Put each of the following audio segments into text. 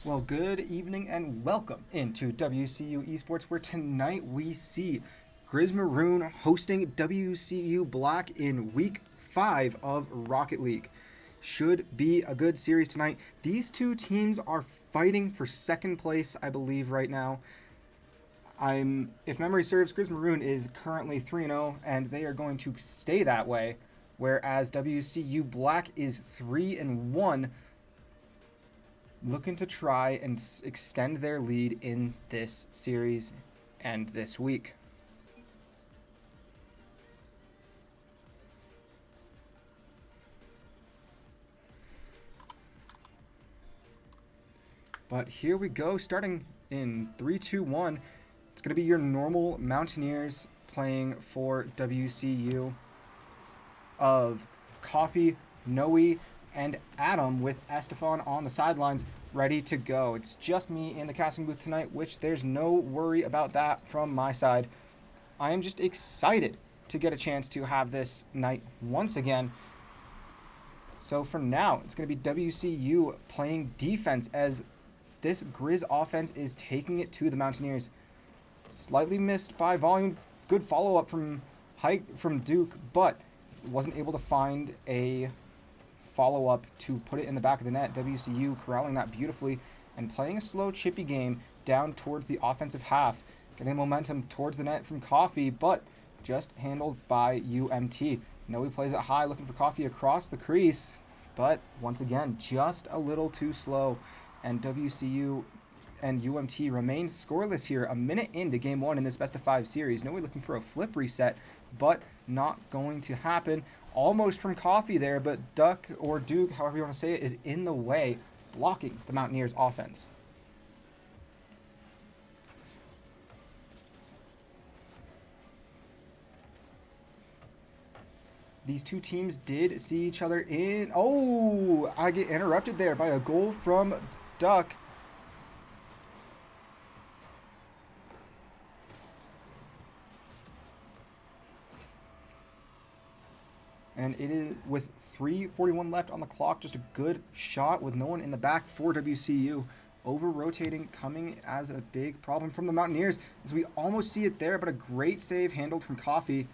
Well, good evening and welcome into WCU Esports, where tonight we see Griz Maroon hosting WCU Black in Week 5 of Rocket League. Should be a good series tonight. These two teams are fighting for second place, I believe, right now. If memory serves, Griz Maroon is currently 3-0, and they are going to stay that way, whereas WCU Black is 3-1, looking to try and extend their lead in this series and this week. But here we go, starting in 3, 2, 1. It's going to be your normal Mountaineers playing for WCU of Coffee, Noe, and Adam, with Estefan on the sidelines ready to go. It's just me in the casting booth tonight, which there's no worry about that from my side. I am just excited to get a chance to have this night once again. So for now, it's going to be WCU playing defense as this Griz offense is taking it to the Mountaineers. Slightly missed by volume. Good follow-up from Duke, but wasn't able to find a follow-up to put it in the back of the net. WCU corralling that beautifully and playing a slow, chippy game down towards the offensive half. Getting momentum towards the net from Coffee, but just handled by UMT. Noe plays it high, looking for Coffee across the crease, but once again, just a little too slow. And WCU and UMT remain scoreless here a minute into Game 1 in this best-of-5 series. Noe looking for a flip reset, but not going to happen. Almost from Coffee there, but Duke, however you want to say it, is in the way, blocking the Mountaineers' offense. These two teams did see each other in... Oh, I get interrupted there by a goal from Duck. And it is, with 3:41 left on the clock, just a good shot with no one in the back for WCU. Over-rotating coming as a big problem from the Mountaineers, as we almost see it there, but a great save handled from Coffee.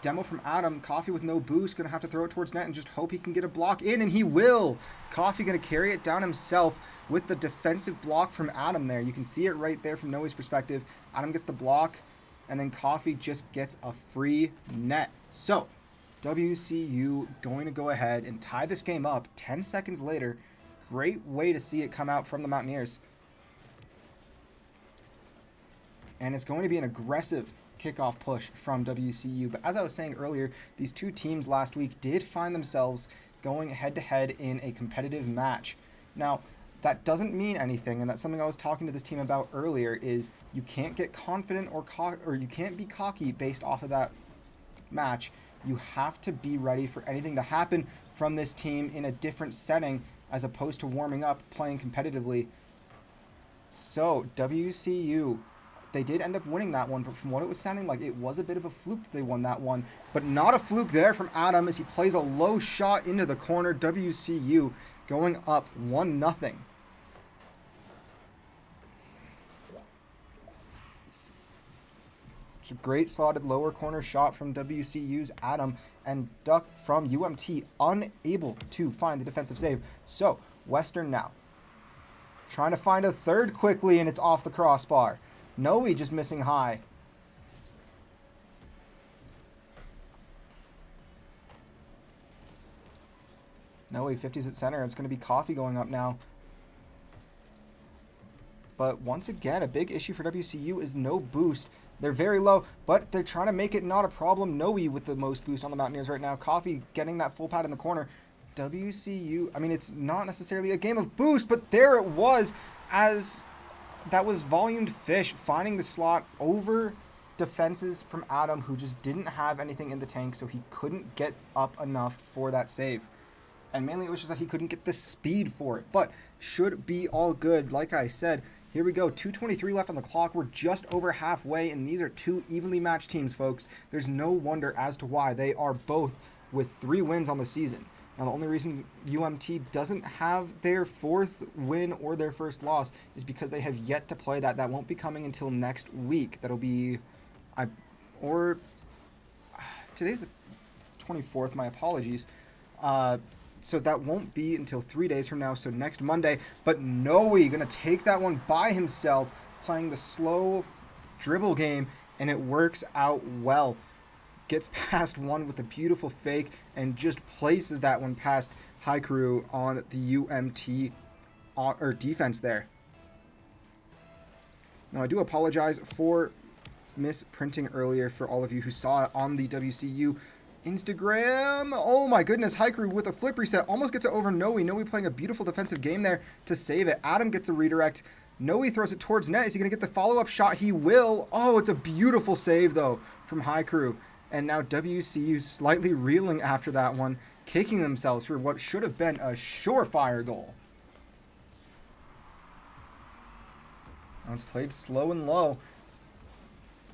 Demo from Adam. Coffee with no boost, going to have to throw it towards net and just hope he can get a block in, and he will! Coffee going to carry it down himself with the defensive block from Adam there. You can see it right there from Noe's perspective. Adam gets the block, and then Coffee just gets a free net. So, WCU going to go ahead and tie this game up 10 seconds later. Great way to see it come out from the Mountaineers. And it's going to be an aggressive kickoff push from WCU. But as I was saying earlier, these two teams last week did find themselves going head-to-head in a competitive match. Now, that doesn't mean anything, and that's something I was talking to this team about earlier, is you can't get confident or you can't be cocky based off of that match. You have to be ready for anything to happen from this team in a different setting as opposed to warming up, playing competitively. So, WCU, they did end up winning that one, but from what it was sounding like, it was a bit of a fluke that they won that one. But not a fluke there from Adam as he plays a low shot into the corner. WCU going up 1-0. A great slotted lower corner shot from WCU's Adam, and Duck from UMT unable to find the defensive save. So, Western now trying to find a third quickly, and it's off the crossbar. Noe just missing high. Noe 50s at center. It's going to be Coffee going up now. But once again, a big issue for WCU is no boost. They're very low, but they're trying to make it not a problem. Noe with the most boost on the Mountaineers right now. Coffee getting that full pad in the corner. WCU, I mean, it's not necessarily a game of boost, but there it was, as that was volumed fish finding the slot over defenses from Adam, who just didn't have anything in the tank, so he couldn't get up enough for that save. And mainly it was just that he couldn't get the speed for it, but should be all good. Like I said, here we go, 2:23 left on the clock. We're just over halfway, and these are two evenly matched teams, folks. There's no wonder as to why they are both with 3 wins on the season. Now, the only reason UMT doesn't have their 4th win or their first loss is because they have yet to play that. That won't be coming until next week. That'll be, today's the 24th. My apologies. So that won't be until 3 days from now. So next Monday. But Noe gonna take that one by himself, playing the slow dribble game, and it works out well. Gets past one with a beautiful fake and just places that one past Haikuru on the UMT defense there. Now, I do apologize for misprinting earlier for all of you who saw it on the WCU Instagram. Oh my goodness, Haikuru with a flip reset almost gets it over Noe. Noe playing a beautiful defensive game there to save it. Adam gets a redirect. Noe throws it towards net. Is he going to get the follow-up shot? He will. Oh, it's a beautiful save, though, from Haikuru. And now WCU slightly reeling after that one, kicking themselves for what should have been a surefire goal. That one's played slow and low.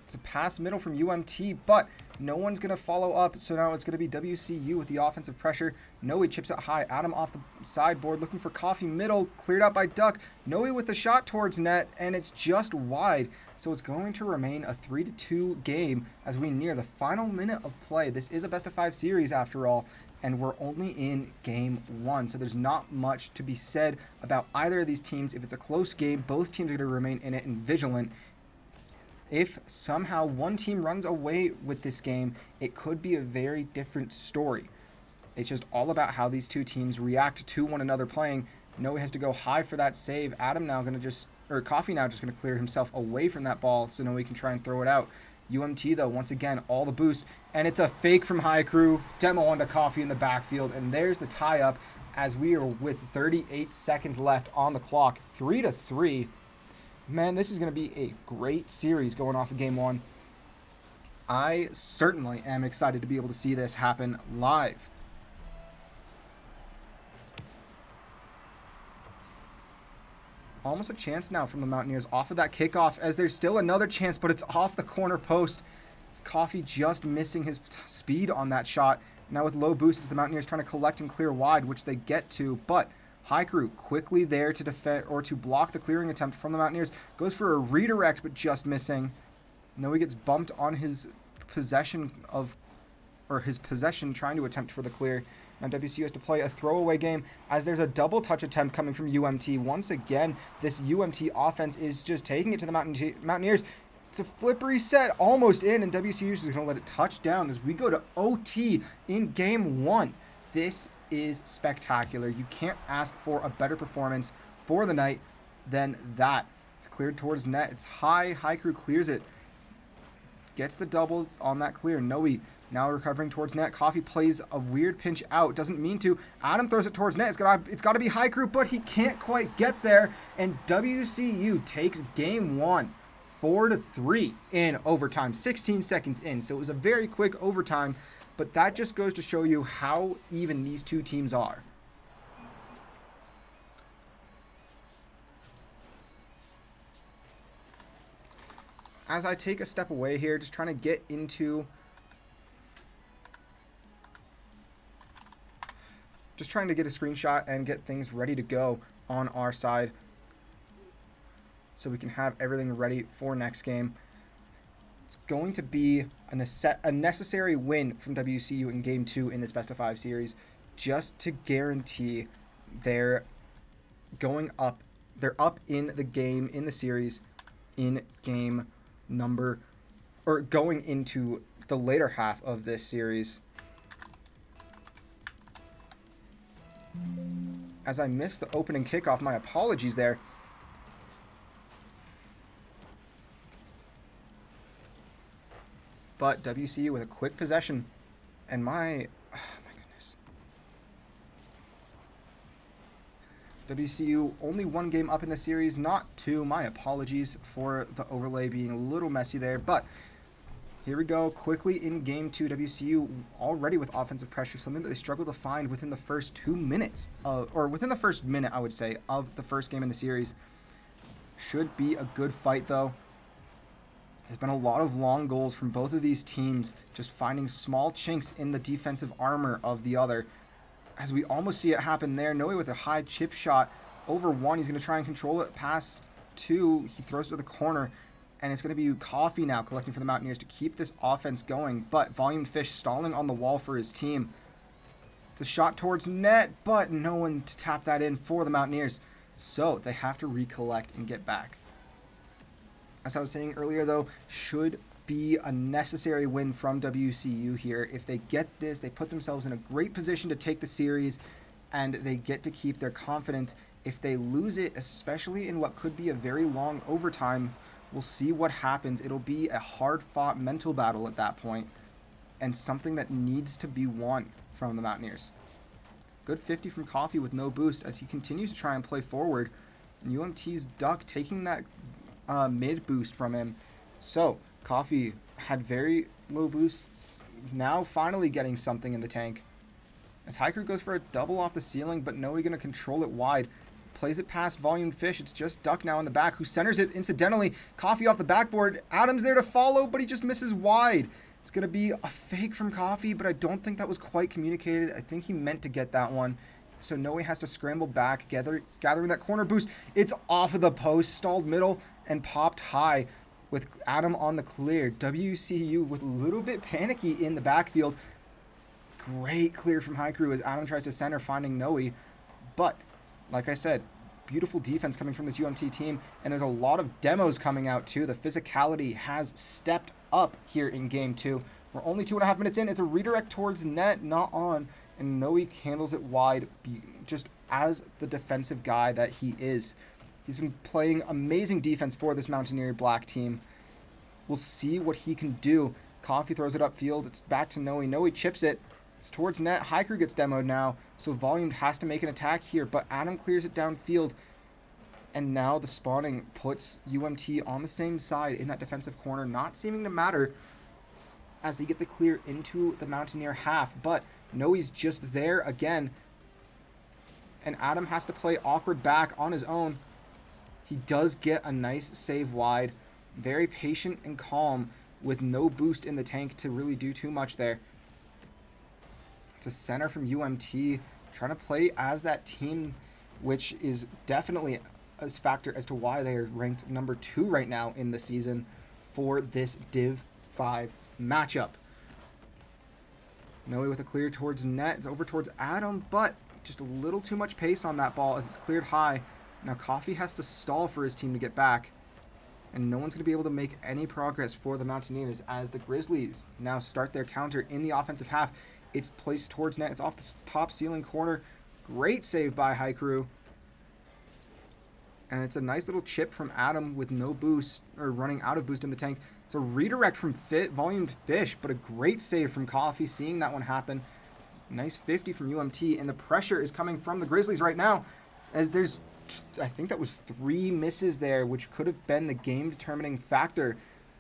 It's a pass middle from UMT, but no one's going to follow up, so now it's going to be WCU with the offensive pressure. Noe chips it high. Adam off the sideboard looking for Coffee middle, cleared out by Duck. Noe with the shot towards net, and it's just wide. So it's going to remain a 3-2 game as we near the final minute of play. This is a best-of-5 series after all, and we're only in game 1. So there's not much to be said about either of these teams. If it's a close game, both teams are going to remain in it and vigilant. If somehow one team runs away with this game, it could be a very different story. It's just all about how these two teams react to one another playing. Noe has to go high for that save. Adam now going to Coffee now just going to clear himself away from that ball so Noe can try and throw it out. UMT, though, once again, all the boost. And it's a fake from Haikuru. Demo onto Coffee in the backfield. And there's the tie-up as we are with 38 seconds left on the clock. 3-3. Man, this is going to be a great series going off of Game 1. I certainly am excited to be able to see this happen live. Almost a chance now from the Mountaineers off of that kickoff, as there's still another chance, but it's off the corner post. Coffee just missing his speed on that shot. Now with low boost, it's the Mountaineers trying to collect and clear wide, which they get to, but Haikuru quickly there to defend or to block the clearing attempt from the Mountaineers. Goes for a redirect, but just missing. Noe gets bumped on his possession trying to attempt for the clear. Now WCU has to play a throwaway game as there's a double touch attempt coming from UMT. Once again, this UMT offense is just taking it to the Mountaineers. It's a flip reset, almost in, and WCU is going to let it touch down as we go to OT in Game 1. This is spectacular. You can't ask for a better performance for the night than that. It's cleared towards net. It's high. Haikuru clears it. Gets the double on that clear. Noe now recovering towards net. Coffee plays a weird pinch out. Doesn't mean to. Adam throws it towards net. It's got to be Haikuru, but he can't quite get there. And WCU takes Game 1, 4-3 in overtime. 16 seconds in. So it was a very quick overtime. But that just goes to show you how even these two teams are. As I take a step away here, just trying to get into... Just trying to get a screenshot and get things ready to go on our side so we can have everything ready for next game. It's going to be a necessary win from WCU in Game 2 in this best-of-5 series just to guarantee they're up in the game, in the series, in game number, or going into the later half of this series. As I missed the opening kickoff, my apologies there. But WCU with a quick possession, and my goodness. WCU only one game up in the series, not two. My apologies for the overlay being a little messy there, but here we go. Quickly in Game 2, WCU already with offensive pressure, something that they struggled to find within the first 2 minutes, or within the first minute, I would say, of the first game in the series. Should be a good fight, though. There's been a lot of long goals from both of these teams, just finding small chinks in the defensive armor of the other. as we almost see it happen there. Noe with a high chip shot over 1. He's going to try and control it past 2. He throws it to the corner, and it's going to be Coffee now collecting for the Mountaineers to keep this offense going. But Volume Fish stalling on the wall for his team. It's a shot towards net, but no one to tap that in for the Mountaineers. So they have to recollect and get back. As I was saying earlier, though, should be a necessary win from WCU here. If they get this, they put themselves in a great position to take the series, and they get to keep their confidence. If they lose it, especially in what could be a very long overtime, we'll see what happens. It'll be a hard-fought mental battle at that point, and something that needs to be won from the Mountaineers. Good 50 from Coffee with no boost as he continues to try and play forward. And UMT's Duck taking that mid boost from him. So Coffee had very low boosts, now finally getting something in the tank. As Haiku goes for a double off the ceiling, but Noe going to control it wide. Plays it past Volume Fish. It's just Duck now in the back, who centers it incidentally. Coffee off the backboard. Adam's there to follow, but he just misses wide. It's going to be a fake from Coffee, but I don't think that was quite communicated. I think he meant to get that one. So Noe has to scramble back, gathering that corner boost. It's off of the post, stalled middle, and popped high with Adam on the clear. WCU with a little bit panicky in the backfield. Great clear from Haiku as Adam tries to center, finding Noe. But, like I said, beautiful defense coming from this UMT team, and there's a lot of demos coming out too. The physicality has stepped up here in game 2. We're only 2.5 minutes in. It's a redirect towards net, not on, and Noe handles it wide just as the defensive guy that he is. He's been playing amazing defense for this Mountaineer Black team. We'll see what he can do. Coffee throws it upfield. It's back to Noe. Noe chips it. It's towards net. Hiker gets demoed now, so Volume has to make an attack here, but Adam clears it downfield. And now the spawning puts UMT on the same side in that defensive corner, not seeming to matter as they get the clear into the Mountaineer half. But Noe's just there again, and Adam has to play awkward back on his own. He does get a nice save wide. Very patient and calm with no boost in the tank to really do too much there. It's a center from UMT trying to play as that team, which is definitely a factor as to why they are ranked number 2 right now in the season for this Div 5 matchup. Noe with a clear towards net. It's over towards Adam, but just a little too much pace on that ball as it's cleared high. Now Coffee has to stall for his team to get back, and no one's going to be able to make any progress for the Mountaineers as the Grizzlies now start their counter in the offensive half. It's placed towards net. It's off the top ceiling corner. Great save by Haiku. And it's a nice little chip from Adam with no boost, or running out of boost in the tank. It's a redirect from Volume Fish, but a great save from Coffee, seeing that one happen. Nice 50 from UMT, and the pressure is coming from the Grizzlies right now, as there's, I think that was 3 misses there, which could have been the game-determining factor.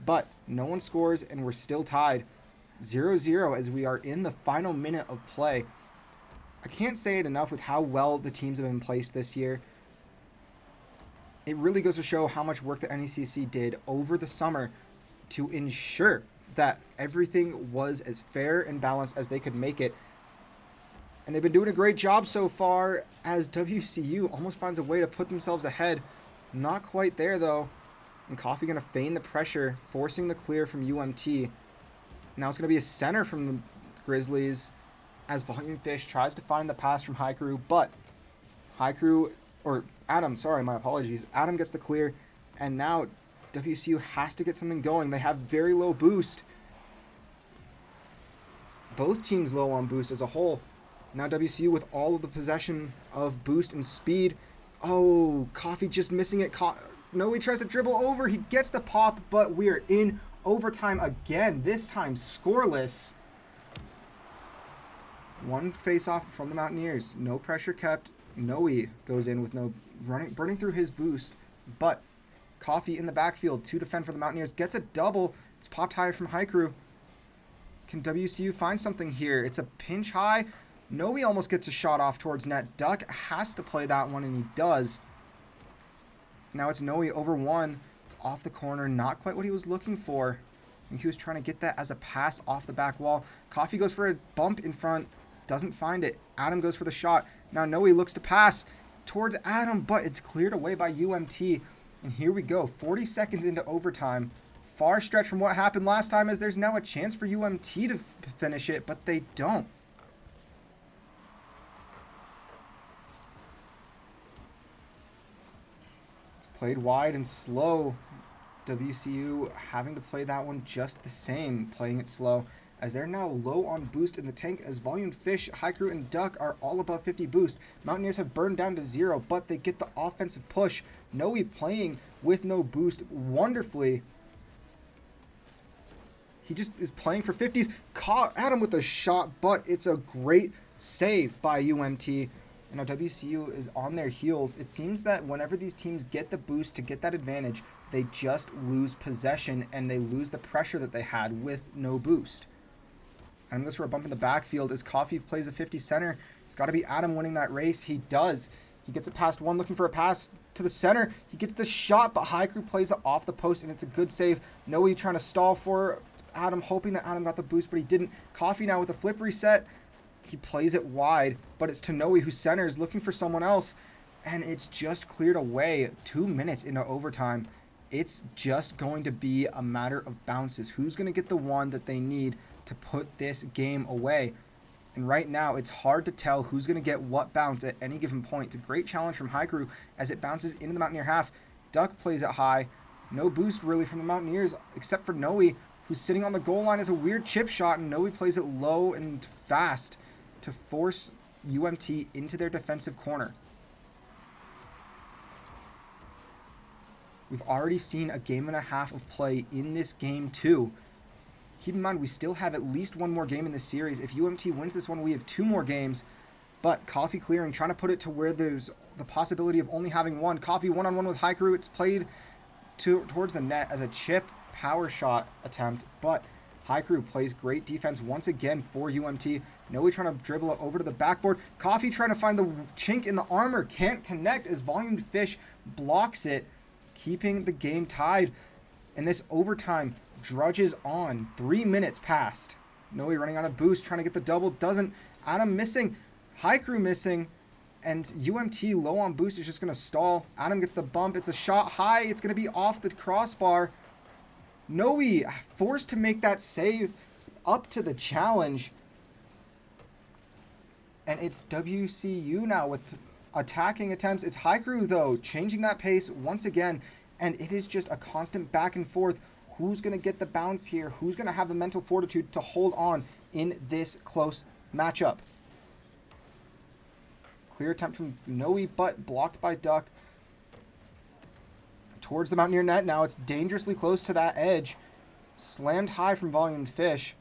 But no one scores, and we're still tied 0-0 as we are in the final minute of play. I can't say it enough with how well the teams have been placed this year. It really goes to show how much work the NECC did over the summer to ensure that everything was as fair and balanced as they could make it. And they've been doing a great job so far as WCU almost finds a way to put themselves ahead. Not quite there, though. And Coffee going to feign the pressure, forcing the clear from UMT. Now it's going to be a center from the Grizzlies as Volume Fish tries to find the pass from Haiku, but Adam, sorry, my apologies. Adam gets the clear, and now WCU has to get something going. They have very low boost. Both teams low on boost as a whole. Now WCU with all of the possession of boost and speed. Oh, Coffee just missing it. No, he tries to dribble over. He gets the pop, but we are in overtime again. This time scoreless. One face-off from the Mountaineers. No pressure kept. Noe goes in with no burning through his boost, but Coffee in the backfield to defend for the Mountaineers. Gets a double. It's popped high from Haiku. Can WCU find something here? It's a pinch high. Noe almost gets a shot off towards net. Duck has to play that one, and he does. Now it's Noe over 1. It's off the corner. Not quite what he was looking for. I think he was trying to get that as a pass off the back wall. Coffee goes for a bump in front. doesn't find it. Adam goes for the shot. Now Noe looks to pass towards Adam, but it's cleared away by UMT. And here we go, 40 seconds into overtime. Far stretch from what happened last time, as there's now a chance for UMT to finish it, but they don't. It's played wide and slow. WCU having to play that one just the same, playing it slow, as they're now low on boost in the tank, as Volume Fish, Haiku, and Duck are all above 50 boost. Mountaineers have burned down to 0, but they get the offensive push. Noe playing with no boost wonderfully. He just is playing for 50s. Caught Adam with a shot, but it's a great save by UMT. And now WCU is on their heels. It seems that whenever these teams get the boost to get that advantage, they just lose possession and they lose the pressure that they had with no boost. Adam goes for a bump in the backfield as Coffee plays a 50 center. It's got to be Adam winning that race. He does. He gets it past one, looking for a pass to the center. He gets the shot, but Haiku plays it off the post, and it's a good save. Noe trying to stall for Adam, hoping that Adam got the boost, but he didn't. Coffee now with a flip reset. He plays it wide, but it's to Noe who centers, looking for someone else, and it's just cleared away. 2 minutes into overtime. It's just going to be a matter of bounces. Who's going to get the one that they need to put this game away? And right now, it's hard to tell who's going to get what bounce at any given point. It's a great challenge from Haiku as it bounces into the Mountaineer half. Duck plays it high. No boost really from the Mountaineers, except for Noe, who's sitting on the goal line as a weird chip shot, and Noe plays it low and fast to force UMT into their defensive corner. We've already seen a game and a half of play in this game too. Keep in mind, we still have at least one more game in this series. If UMT wins this one, we have 2 more games. But Coffee clearing, trying to put it to where there's the possibility of only having one. Coffee one-on-one with Haiku. It's played towards the net as a chip power shot attempt. But Haiku plays great defense once again for UMT. Noe trying to dribble it over to the backboard. Coffee trying to find the chink in the armor. Can't connect as Volume Fish blocks it, keeping the game tied. And this overtime drudges on. 3 minutes passed. Noe running out of boost, trying to get the double. Doesn't. Adam missing. Haiku missing. And UMT low on boost is just going to stall. Adam gets the bump. It's a shot high. It's going to be off the crossbar. Noe forced to make that save, up to the challenge. And it's WCU now with attacking attempts. It's Haiku, though, changing that pace once again. And it is just a constant back and forth. Who's going to get the bounce here? Who's going to have the mental fortitude to hold on in this close matchup? Clear attempt from Noe, but blocked by Duck. Towards the Mountaineer net now. It's dangerously close to that edge. Slammed high from Volume Fish.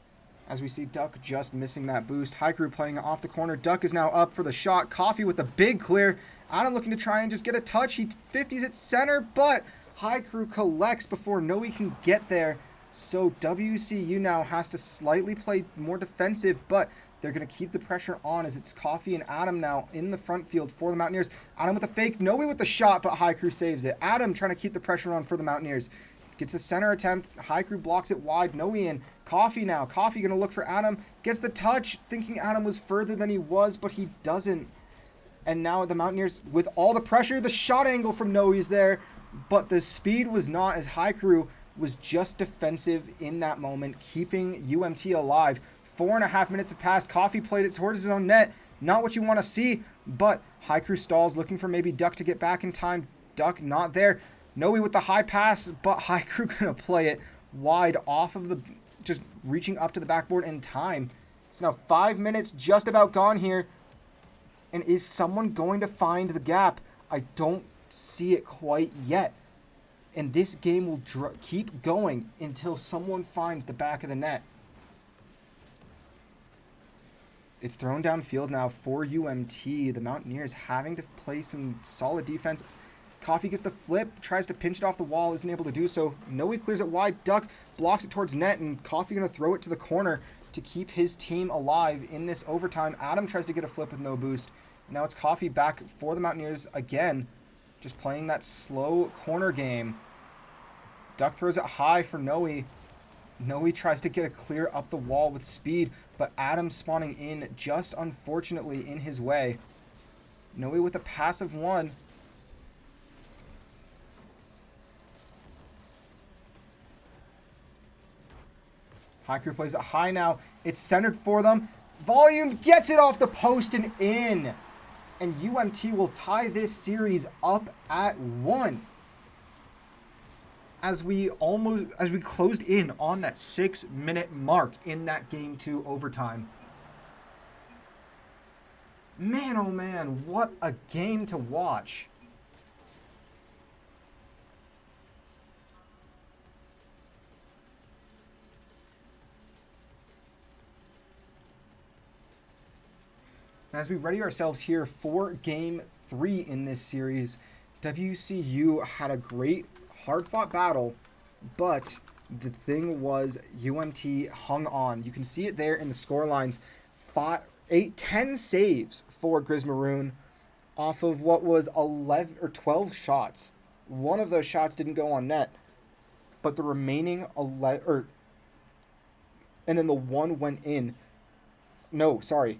As we see Duck just missing that boost. Haiku playing off the corner. Duck is now up for the shot. Coffee with a big clear. Adam looking to try and just get a touch. He 50s at center, but Haiku collects before Noe can get there. So WCU now has to slightly play more defensive, but they're going to keep the pressure on as it's Coffee and Adam now in the front field for the Mountaineers. Adam with a fake. Noe with the shot, but Haiku saves it. Adam trying to keep the pressure on for the Mountaineers. Gets a center attempt. Haiku blocks it wide. Noe in. Coffee now. Coffee going to look for Adam. Gets the touch, thinking Adam was further than he was, but he doesn't. And now the Mountaineers, with all the pressure, the shot angle from Noe is there, but the speed was not, as Haiku was just defensive in that moment, keeping UMT alive. 4.5 minutes have passed. Coffee played it towards his own net. Not what you want to see, but Haiku stalls, looking for maybe Duck to get back in time. Duck not there. Noe with the high pass, but Haiku going to play it wide off of the, just reaching up to the backboard in time. So now 5 minutes just about gone here. And is someone going to find the gap? I don't see it quite yet. And this game will keep going until someone finds the back of the net. It's thrown downfield now for UMT. The Mountaineers having to play some solid defense. Coffee gets the flip, tries to pinch it off the wall, isn't able to do so. Noe clears it wide. Duck blocks it towards net, and Coffee going to throw it to the corner to keep his team alive in this overtime. Adam tries to get a flip with no boost. Now it's Coffee back for the Mountaineers again, just playing that slow corner game. Duck throws it high for Noe. Noe tries to get a clear up the wall with speed, but Adam spawning in just unfortunately in his way. Noe with a passive one. Haiku plays it high now. It's centered for them. Volume gets it off the post and in. And UMT will tie this series up at 1. As we closed in on that 6-minute mark in that game 2 overtime. Man, oh man, what a game to watch. As we ready ourselves here for Game 3 in this series, WCU had a great, hard-fought battle, but the thing was UMT hung on. You can see it there in the score lines. 10 saves for Griz Maroon off of what was 11 or 12 shots. One of those shots didn't go on net, but the remaining 11, and then the one went in. No, sorry.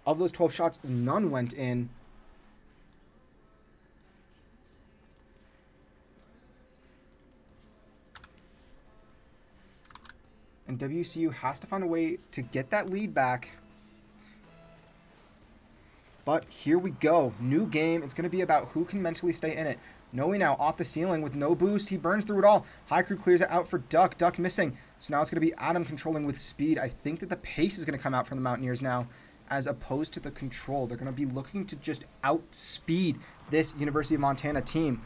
Of those 12 shots, none went in. And WCU has to find a way to get that lead back. But here we go. New game. It's going to be about who can mentally stay in it. Noe now off the ceiling with no boost. He burns through it all. Haiku clears it out for Duck. Duck missing. So now it's going to be Adam controlling with speed. I think that the pace is going to come out from the Mountaineers now, as opposed to the control. They're going to be looking to just outspeed this University of Montana team.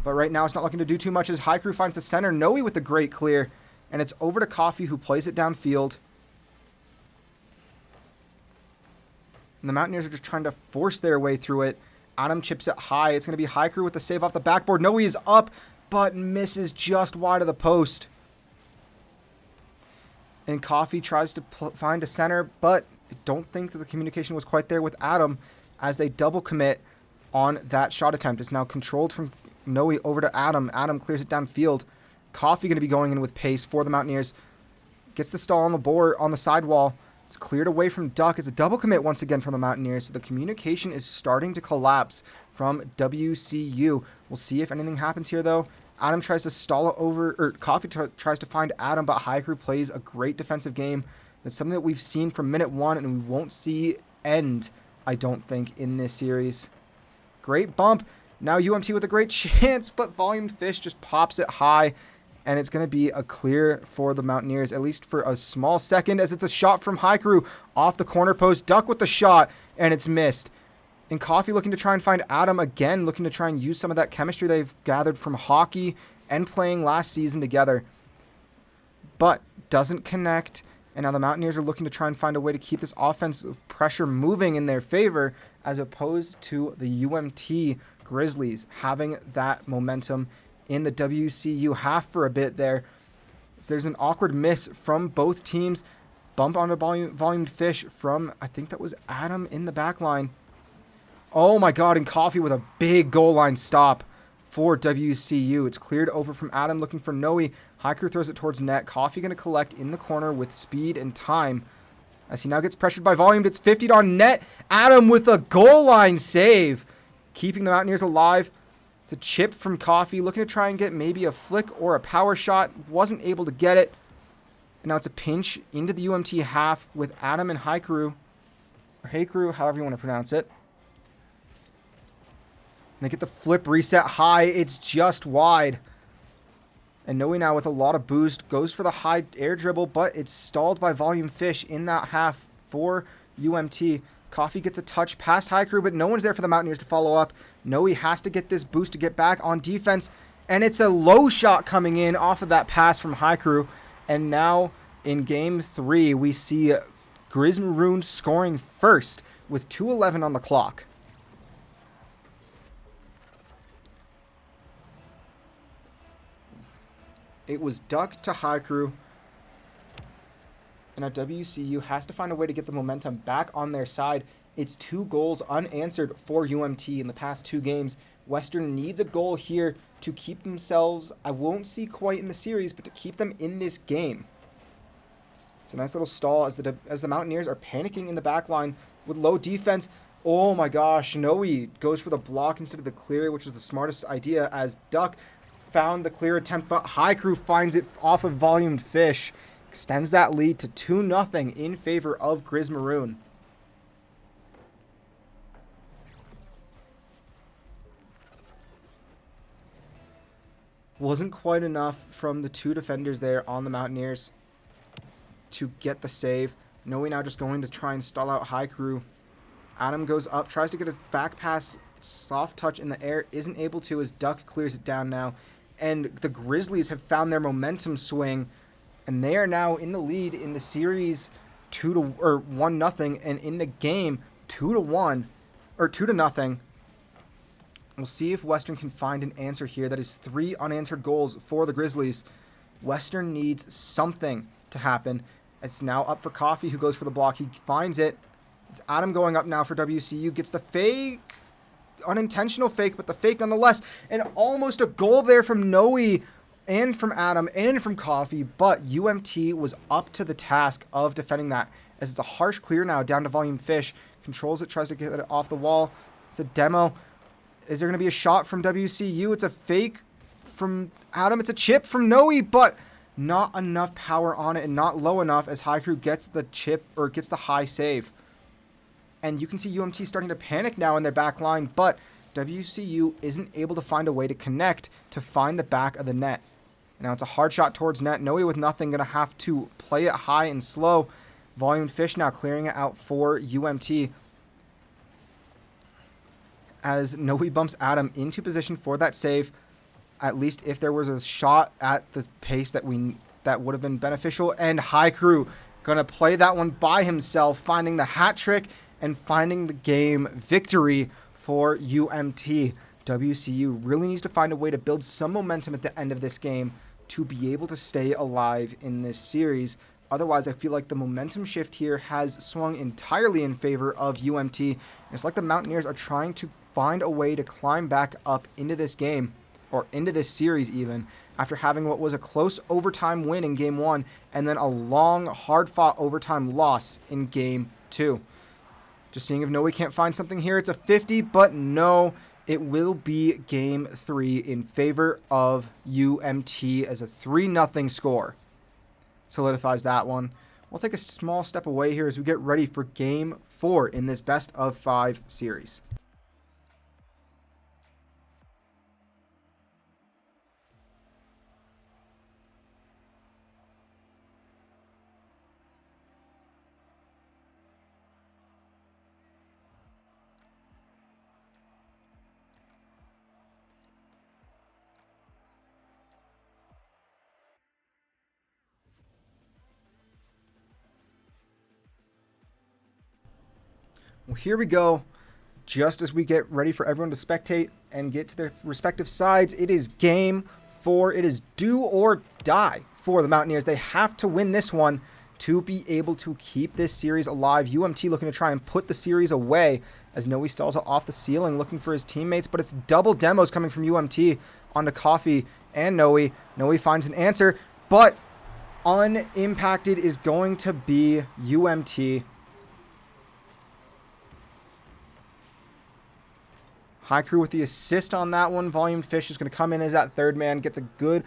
But right now it's not looking to do too much as Haiku finds the center. Noe with the great clear. And it's over to Coffee, who plays it downfield. And the Mountaineers are just trying to force their way through it. Adam chips it high. It's going to be Haiku with the save off the backboard. Noe is up, but misses just wide of the post. And Coffee tries to find a center, but I don't think that the communication was quite there with Adam as they double commit on that shot attempt. It's now controlled from Noe over to Adam. Adam clears it downfield. Coffee going to be going in with pace for the Mountaineers. Gets the stall on the board, on the sidewall. It's cleared away from Duck. It's a double commit once again from the Mountaineers. So the communication is starting to collapse from WCU. We'll see if anything happens here, though. Adam tries to stall it over, or Coffee tries to find Adam, but Haiku plays a great defensive game. That's something that we've seen from minute 1, and we won't see end, I don't think, in this series. Great bump. Now UMT with a great chance, but Volumed Fish just pops it high. And it's going to be a clear for the Mountaineers, at least for a small second, as it's a shot from Haiku off the corner post. Duck with the shot, and it's missed. And Coffee looking to try and find Adam again, looking to try and use some of that chemistry they've gathered from hockey and playing last season together. But doesn't connect, and now the Mountaineers are looking to try and find a way to keep this offensive pressure moving in their favor, as opposed to the UMT Grizzlies having that momentum in the WCU half for a bit there. So there's an awkward miss from both teams. Bump onto Volumed Fish from, I think that was Adam in the back line. Oh my god, and Coffee with a big goal line stop for WCU. It's cleared over from Adam looking for Noe. Haiku throws it towards net. Coffee going to collect in the corner with speed and time. As he now gets pressured by Volumed, it's 50'd on net. Adam with a goal line save, keeping the Mountaineers alive. It's a chip from Coffee, looking to try and get maybe a flick or a power shot. Wasn't able to get it. And now it's a pinch into the UMT half with Adam and Haiku, or Haiku, however you want to pronounce it. And they get the flip reset high. It's just wide. And Noe now with a lot of boost goes for the high air dribble, but it's stalled by Volume Fish in that half for UMT. Coffee gets a touch past Haiku, but no one's there for the Mountaineers to follow up. Noe has to get this boost to get back on defense, and it's a low shot coming in off of that pass from Haiku. And now in Game 3, we see Griz Maroon scoring first with 2:11 on the clock. It was Duck to Haiku. And now WCU has to find a way to get the momentum back on their side. It's 2 goals unanswered for UMT in the past 2 games. Western needs a goal here to keep themselves, I won't see quite in the series, but to keep them in this game. It's a nice little stall as the Mountaineers are panicking in the back line with low defense. Oh my gosh, Noe goes for the block instead of the clear, which was the smartest idea as Duck found the clear attempt, but High Crew finds it off of Volumed Fish. Extends that lead to 2-0 in favor of Griz Maroon. Wasn't quite enough from the two defenders there on the Mountaineers to get the save. Noe now just going to try and stall out High Crew. Adam goes up, tries to get a back pass, soft touch in the air, isn't able to as Duck clears it down now. And the Grizzlies have found their momentum swing, and they are now in the lead in the series 1-0, and in the game 2-1 or 2-0. We'll see if Western can find an answer here. That is 3 unanswered goals for the Grizzlies. Western needs something to happen. It's now up for Coffee, who goes for the block. He finds it. It's Adam going up now for WCU. Gets the fake. Unintentional fake, but the fake nonetheless. And almost a goal there from Noe and from Adam and from Coffee. But UMT was up to the task of defending that. As it's a harsh clear now down to Volume Fish. Controls it, tries to get it off the wall. It's a demo. Is there going to be a shot from WCU? It's a fake from Adam. It's a chip from Noe, but not enough power on it and not low enough as High Crew gets the chip or gets the high save. And you can see UMT starting to panic now in their back line, but WCU isn't able to find a way to connect to find the back of the net. Now it's a hard shot towards net. Noe with nothing, going to have to play it high and slow. Volume Fish now clearing it out for UMT. As Noe bumps Adam into position for that save, at least if there was a shot at the pace that would have been beneficial. And High Crew gonna play that one by himself, finding the hat trick and finding the game victory for UMT. WCU really needs to find a way to build some momentum at the end of this game to be able to stay alive in this series. Otherwise, I feel like the momentum shift here has swung entirely in favor of UMT. And it's like the Mountaineers are trying to find a way to climb back up into this game, or into this series even, after having what was a close overtime win in Game 1, and then a long, hard-fought overtime loss in Game 2. Just seeing if Noe can't find something here. It's a 50, but no, it will be Game 3 in favor of UMT as a 3-0 score. Solidifies that one. We'll take a small step away here as we get ready for Game 4 in this best-of-5 series. Well, here we go. Just as we get ready for everyone to spectate and get to their respective sides, it is Game 4. It is do or die for the Mountaineers. They have to win this one to be able to keep this series alive. UMT looking to try and put the series away as Noe stalls it off the ceiling looking for his teammates, but it's double demos coming from UMT onto Coffee and Noe. Noe finds an answer, but unimpacted is going to be UMT. High Crew with the assist on that one. Volume Fish is going to come in as that third man. Gets a good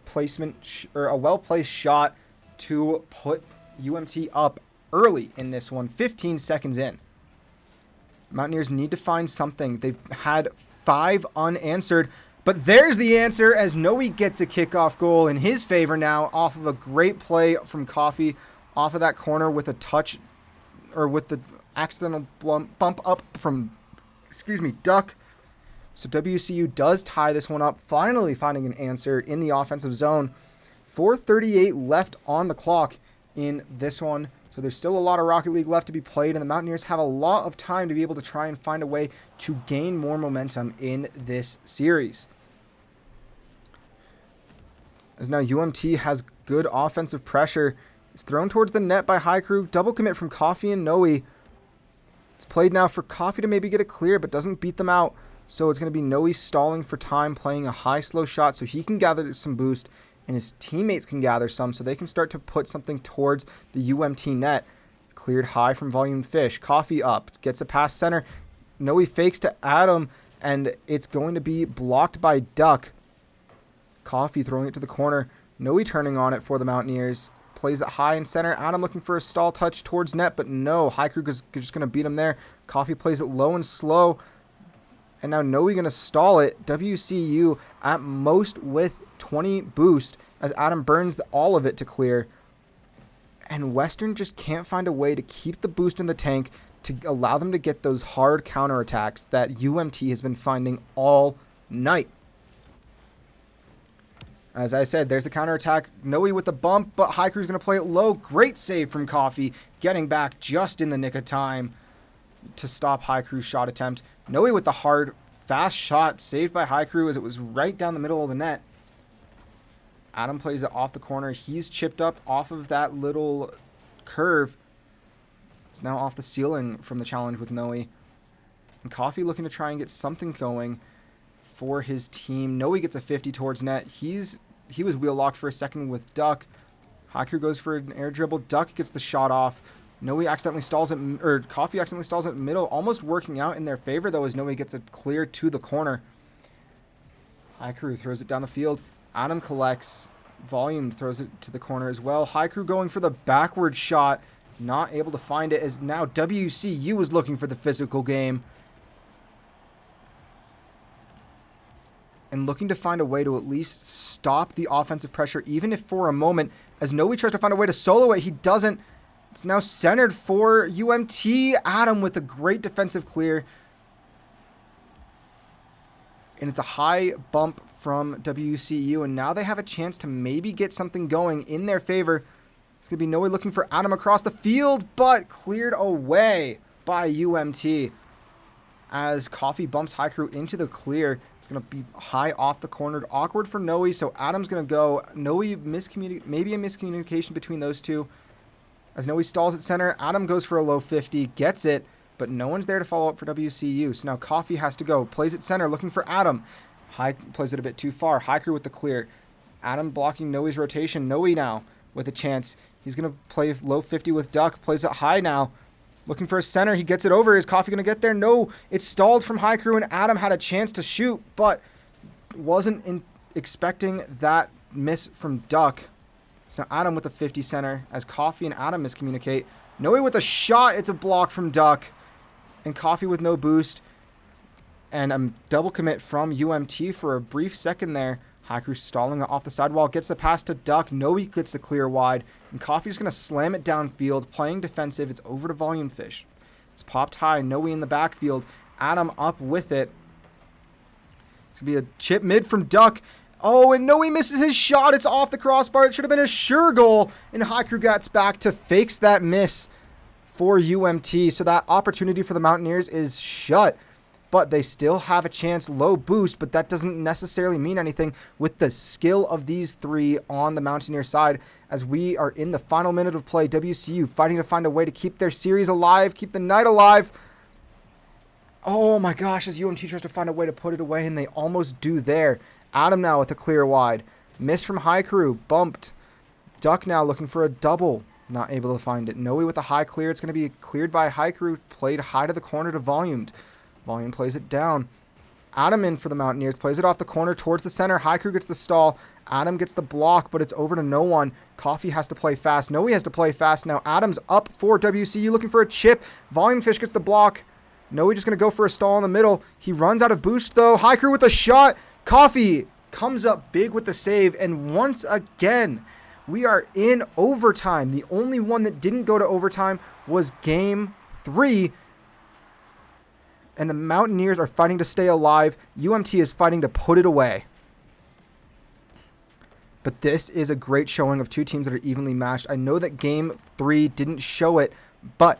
placement, or a well-placed shot to put UMT up early in this one. 15 seconds in. Mountaineers need to find something. They've had 5 unanswered. But there's the answer as Noe gets a kickoff goal in his favor now off of a great play from Coffee off of that corner with a touch, or with the accidental bump up from Duck. So WCU does tie this one up, finally finding an answer in the offensive zone. 4:38 left on the clock in this one. So there's still a lot of Rocket League left to be played, and the Mountaineers have a lot of time to be able to try and find a way to gain more momentum in this series. As now UMT has good offensive pressure. It's thrown towards the net by High Crew. Double commit from Coffee and Noe. It's played now for Coffee to maybe get it clear, but doesn't beat them out. So it's going to be Noe stalling for time, playing a high, slow shot so he can gather some boost and his teammates can gather some so they can start to put something towards the UMT net. Cleared high from Volume Fish. Coffee up. Gets a pass center. Noe fakes to Adam, and it's going to be blocked by Duck. Coffee throwing it to the corner. Noe turning on it for the Mountaineers. Plays it high in center. Adam looking for a stall touch towards net, but no. Haikru is just going to beat him there. Coffee plays it low and slow. And now Noe going to stall it. WCU at most with 20 boost as Adam burns all of it to clear. And Western just can't find a way to keep the boost in the tank to allow them to get those hard counterattacks that UMT has been finding all night. As I said, there's the counterattack. Noe with the bump, but Haikru's going to play it low. Great save from Coffee, getting back just in the nick of time to stop Haikru's shot attempt. Noe with the hard, fast shot, saved by Haikru as it was right down the middle of the net. Adam plays it off the corner. He's chipped up off of that little curve. It's now off the ceiling from the challenge with Noe. And Coffee looking to try and get something going for his team. Noe gets a 50 towards net. He was wheel locked for a second with Duck. Haikru goes for an air dribble. Duck gets the shot off. Noe accidentally stalls it, or Coffee accidentally stalls it middle, almost working out in their favor though as Noe gets it clear to the corner. Haikru throws it down the field. Adam collects. Volume throws it to the corner as well. Haikru going for the backward shot. Not able to find it as now WCU is looking for the physical game. And looking to find a way to at least stop the offensive pressure, even if for a moment, as Noe tries to find a way to solo it, he doesn't. It's now centered for UMT. Adam with a great defensive clear. And it's a high bump from WCU, and now they have a chance to maybe get something going in their favor. It's going to be Noe looking for Adam across the field, but cleared away by UMT. As Coffee bumps Haikru into the clear, it's going to be high off the corner. Awkward for Noe, so Adam's going to go. Noe maybe a miscommunication between those two. As Noe stalls at center, Adam goes for a low 50, gets it, but no one's there to follow up for WCU. So now Coffee has to go. Plays it center, looking for Adam. Plays it a bit too far. Haikru with the clear. Adam blocking Noe's rotation. Noe now with a chance. He's going to play low 50 with Duck. Plays it high now. Looking for a center. He gets it over. Is Coffee going to get there? No. It's stalled from Haikru, and Adam had a chance to shoot, but wasn't expecting that miss from Duck. So now Adam with a 50 center as Coffee and Adam miscommunicate. Noe with a shot. It's a block from Duck. And Coffee with no boost. And a double commit from UMT for a brief second there. Haikru stalling it off the sidewall. Gets the pass to Duck. Noe gets the clear wide. And Coffee's going to slam it downfield. Playing defensive. It's over to Volume Fish. It's popped high. Noe in the backfield. Adam up with it. It's going to be a chip mid from Duck. Oh, and Noe misses his shot. It's off the crossbar. It should have been a sure goal. And Haikru gets back to fakes that miss for UMT. So that opportunity for the Mountaineers is shut. But they still have a chance, low boost, but that doesn't necessarily mean anything with the skill of these three on the Mountaineer side as we are in the final minute of play. WCU fighting to find a way to keep their series alive, keep the night alive. Oh my gosh, as UMT tries to find a way to put it away, and they almost do there. Adam now with a clear wide. Miss from Haikru, bumped. Duck now looking for a double. Not able to find it. Noe with a high clear. It's going to be cleared by Haikru. Played high to the corner to Volumed. Volume plays it down. Adam in for the Mountaineers. Plays it off the corner towards the center. Haikru gets the stall. Adam gets the block, but it's over to no one. Coffee has to play fast. Noe has to play fast now. Adam's up for WCU looking for a chip. Volume Fish gets the block. Noe just going to go for a stall in the middle. He runs out of boost though. Haikru with a shot. Coffee comes up big with the save. And once again, we are in overtime. The only one that didn't go to overtime was Game 3. And the Mountaineers are fighting to stay alive. UMT is fighting to put it away. But this is a great showing of two teams that are evenly matched. I know that Game 3 didn't show it, but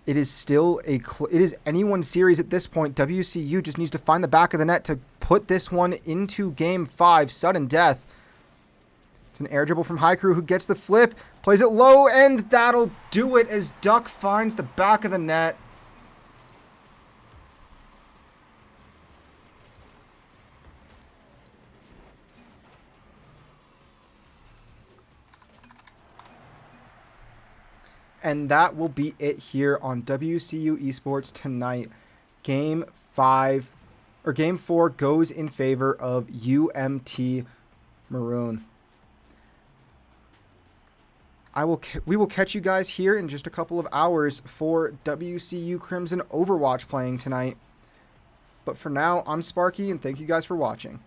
it is still it is anyone's series at this point. WCU just needs to find the back of the net to put this one into Game 5. Sudden death. It's an air dribble from Haikru who gets the flip, plays it low, and that'll do it as Duck finds the back of the net. And that will be it here on WCU Esports tonight. Game 4 goes in favor of UMT Maroon. We will catch you guys here in just a couple of hours for WCU Crimson Overwatch playing tonight. But for now, I'm Sparky, and thank you guys for watching.